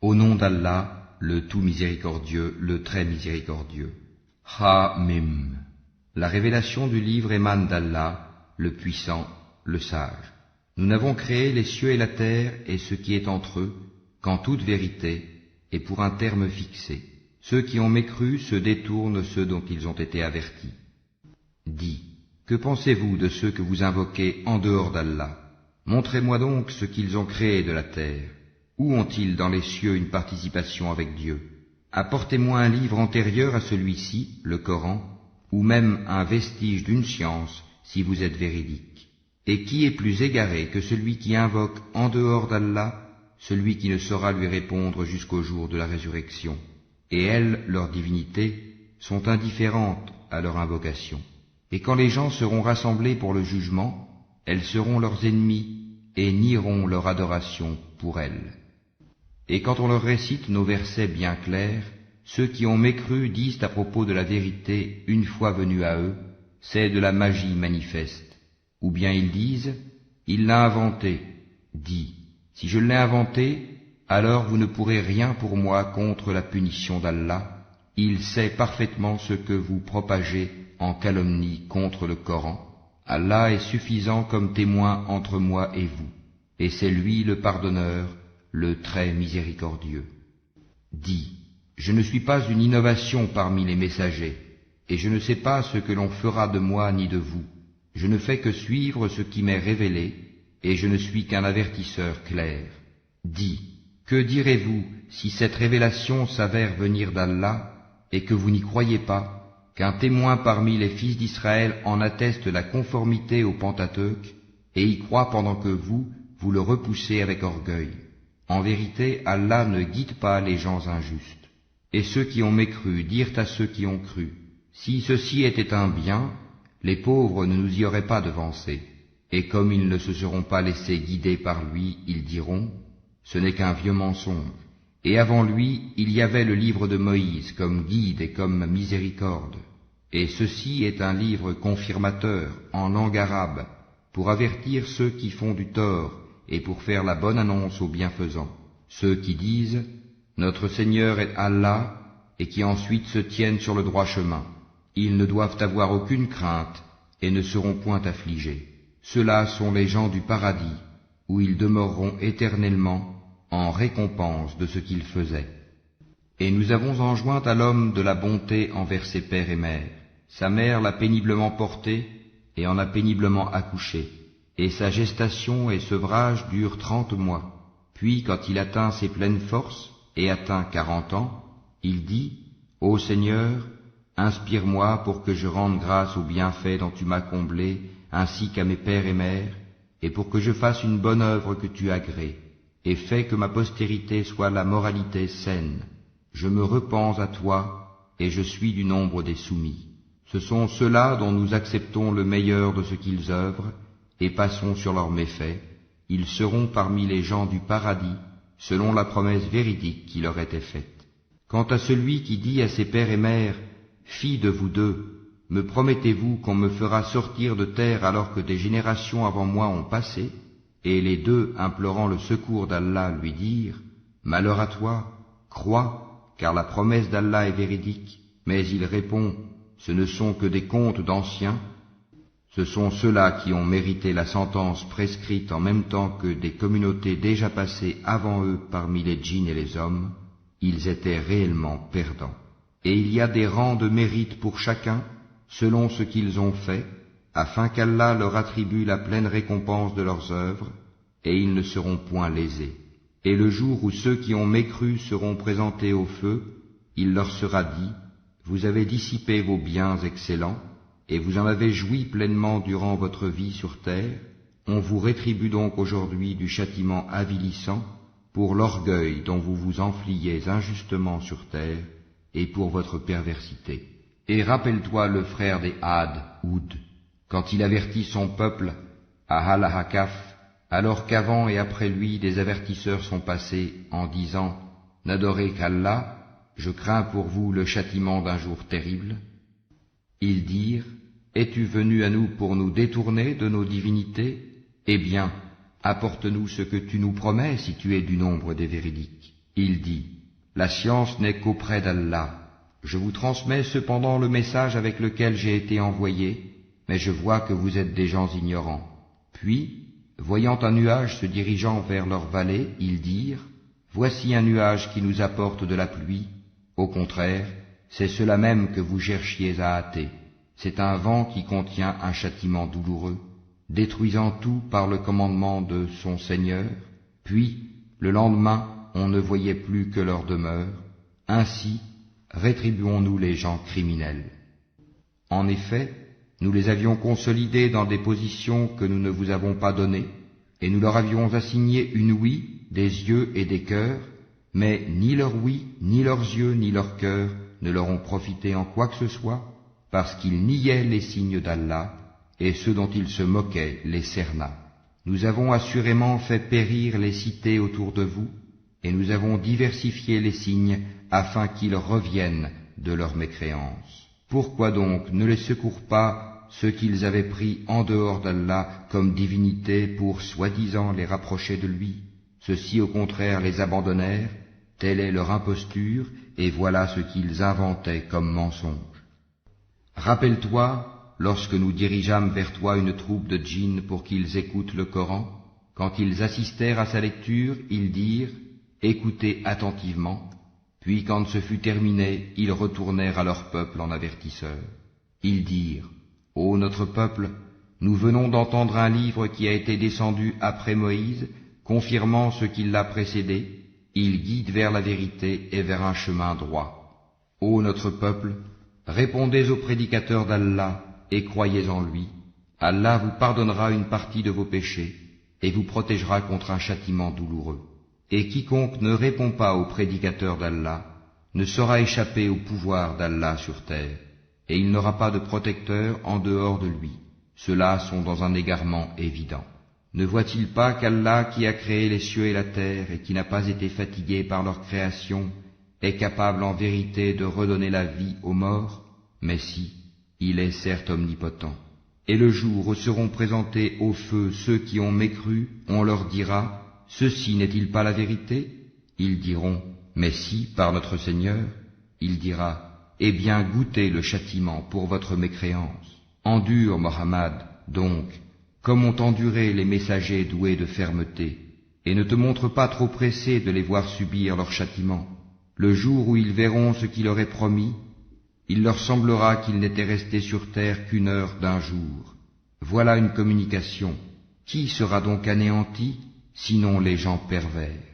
Au nom d'Allah, le tout miséricordieux, le très miséricordieux. Ha-Mim. La révélation du livre émane d'Allah, le puissant, le sage. Nous n'avons créé les cieux et la terre et ce qui est entre eux qu'en toute vérité et pour un terme fixé. Ceux qui ont mécru se détournent ceux dont ils ont été avertis. Dis, que pensez-vous de ceux que vous invoquez en dehors d'Allah? Montrez-moi donc ce qu'ils ont créé de la terre. Où ont-ils dans les cieux une participation avec Dieu? Apportez-moi un livre antérieur à celui-ci, le Coran, ou même un vestige d'une science, si vous êtes véridique. Et qui est plus égaré que celui qui invoque en dehors d'Allah, celui qui ne saura lui répondre jusqu'au jour de la résurrection? Et elles, leurs divinités, sont indifférentes à leur invocation. Et quand les gens seront rassemblés pour le jugement, elles seront leurs ennemis et nieront leur adoration pour elles. Et quand on leur récite nos versets bien clairs, ceux qui ont mécru disent à propos de la vérité une fois venue à eux, c'est de la magie manifeste. Ou bien ils disent, il l'a inventé. Dis, si je l'ai inventé, alors vous ne pourrez rien pour moi contre la punition d'Allah. Il sait parfaitement ce que vous propagez en calomnie contre le Coran. Allah est suffisant comme témoin entre moi et vous, et c'est lui le pardonneur, le très miséricordieux. Dis, je ne suis pas une innovation parmi les messagers, et je ne sais pas ce que l'on fera de moi ni de vous. Je ne fais que suivre ce qui m'est révélé, et je ne suis qu'un avertisseur clair. Dis, que direz-vous si cette révélation s'avère venir d'Allah, et que vous n'y croyez pas, qu'un témoin parmi les fils d'Israël en atteste la conformité au Pentateuque, et y croit pendant que vous le repoussez avec orgueil. En vérité, Allah ne guide pas les gens injustes. Et ceux qui ont mécru dirent à ceux qui ont cru, si ceci était un bien, les pauvres ne nous y auraient pas devancés. Et comme ils ne se seront pas laissés guider par lui, ils diront, ce n'est qu'un vieux mensonge. Et avant lui, il y avait le livre de Moïse comme guide et comme miséricorde. Et ceci est un livre confirmateur en langue arabe, pour avertir ceux qui font du tort et pour faire la bonne annonce aux bienfaisants. Ceux qui disent, notre Seigneur est Allah, et qui ensuite se tiennent sur le droit chemin. Ils ne doivent avoir aucune crainte et ne seront point affligés. Ceux-là sont les gens du paradis, où ils demeureront éternellement en récompense de ce qu'ils faisaient. Et nous avons enjoint à l'homme de la bonté envers ses pères et mères. Sa mère l'a péniblement porté et en a péniblement accouché. Et sa gestation et sevrage durent 30 mois. Puis, quand il atteint ses pleines forces et atteint 40 ans, il dit, ô Seigneur, inspire-moi pour que je rende grâce aux bienfaits dont tu m'as comblé, ainsi qu'à mes pères et mères, et pour que je fasse une bonne œuvre que tu agrées, et fais que ma postérité soit la moralité saine. Je me repens à toi, et je suis du nombre des soumis. Ce sont ceux-là dont nous acceptons le meilleur de ce qu'ils œuvrent, et passons sur leurs méfaits. Ils seront parmi les gens du paradis, selon la promesse véridique qui leur était faite. Quant à celui qui dit à ses pères et mères, filles de vous deux, me promettez-vous qu'on me fera sortir de terre alors que des générations avant moi ont passé? Et les deux, implorant le secours d'Allah, lui dirent, malheur à toi, crois, car la promesse d'Allah est véridique. Mais il répond, ce ne sont que des contes d'anciens. Ce sont ceux-là qui ont mérité la sentence prescrite en même temps que des communautés déjà passées avant eux parmi les djinns et les hommes. Ils étaient réellement perdants. Et il y a des rangs de mérite pour chacun, selon ce qu'ils ont fait, afin qu'Allah leur attribue la pleine récompense de leurs œuvres, et ils ne seront point lésés. Et le jour où ceux qui ont mécru seront présentés au feu, il leur sera dit, vous avez dissipé vos biens excellents, et vous en avez joui pleinement durant votre vie sur terre, on vous rétribue donc aujourd'hui du châtiment avilissant pour l'orgueil dont vous vous enfliez injustement sur terre, et pour votre perversité. Et rappelle-toi le frère des Had, Houd, quand il avertit son peuple à Al-Hakaf, alors qu'avant et après lui des avertisseurs sont passés en disant « N'adorez qu'Allah, je crains pour vous le châtiment d'un jour terrible ». Ils dirent « Es-tu venu à nous pour nous détourner de nos divinités? Eh bien, apporte-nous ce que tu nous promets si tu es du nombre des véridiques. » Il dit, la science n'est qu'auprès d'Allah. Je vous transmets cependant le message avec lequel j'ai été envoyé, mais je vois que vous êtes des gens ignorants. Puis, voyant un nuage se dirigeant vers leur vallée, ils dirent, voici un nuage qui nous apporte de la pluie. Au contraire, c'est cela même que vous cherchiez à hâter. C'est un vent qui contient un châtiment douloureux, détruisant tout par le commandement de son Seigneur. Puis, le lendemain, on ne voyait plus que leur demeure. Ainsi, rétribuons-nous les gens criminels. En effet, nous les avions consolidés dans des positions que nous ne vous avons pas données, et nous leur avions assigné une ouïe, des yeux et des cœurs, mais ni leur ouïe, ni leurs yeux, ni leurs cœurs ne leur ont profité en quoi que ce soit, parce qu'ils niaient les signes d'Allah, et ceux dont ils se moquaient les cerna. Nous avons assurément fait périr les cités autour de vous, et nous avons diversifié les signes afin qu'ils reviennent de leur mécréance. Pourquoi donc ne les secourent pas ceux qu'ils avaient pris en dehors d'Allah comme divinités pour soi-disant les rapprocher de lui? Ceux-ci au contraire les abandonnèrent, telle est leur imposture, et voilà ce qu'ils inventaient comme mensonge. Rappelle-toi, lorsque nous dirigeâmes vers toi une troupe de djinns pour qu'ils écoutent le Coran, quand ils assistèrent à sa lecture, ils dirent « Écoutez attentivement », puis quand ce fut terminé, ils retournèrent à leur peuple en avertisseurs. Ils dirent « Ô notre peuple, nous venons d'entendre un livre qui a été descendu après Moïse, confirmant ce qui l'a précédé, il guide vers la vérité et vers un chemin droit. Ô notre peuple, répondez aux prédicateurs d'Allah et croyez en lui. Allah vous pardonnera une partie de vos péchés et vous protégera contre un châtiment douloureux. Et quiconque ne répond pas aux prédicateurs d'Allah ne saura échapper au pouvoir d'Allah sur terre, et il n'aura pas de protecteur en dehors de lui. Ceux-là sont dans un égarement évident. Ne voit-il pas qu'Allah qui a créé les cieux et la terre et qui n'a pas été fatigué par leur création est capable en vérité de redonner la vie aux morts? Mais si, il est certes omnipotent. Et le jour où seront présentés au feu ceux qui ont mécru, on leur dira, ceci n'est-il pas la vérité? Ils diront, mais si, par notre Seigneur. Il dira, eh bien goûtez le châtiment pour votre mécréance. Endure, Mohammed, donc, comme ont enduré les messagers doués de fermeté, et ne te montre pas trop pressé de les voir subir leur châtiment. Le jour où ils verront ce qui leur est promis, il leur semblera qu'ils n'étaient restés sur terre qu'une heure d'un jour. Voilà une communication. Qui sera donc anéanti, sinon les gens pervers?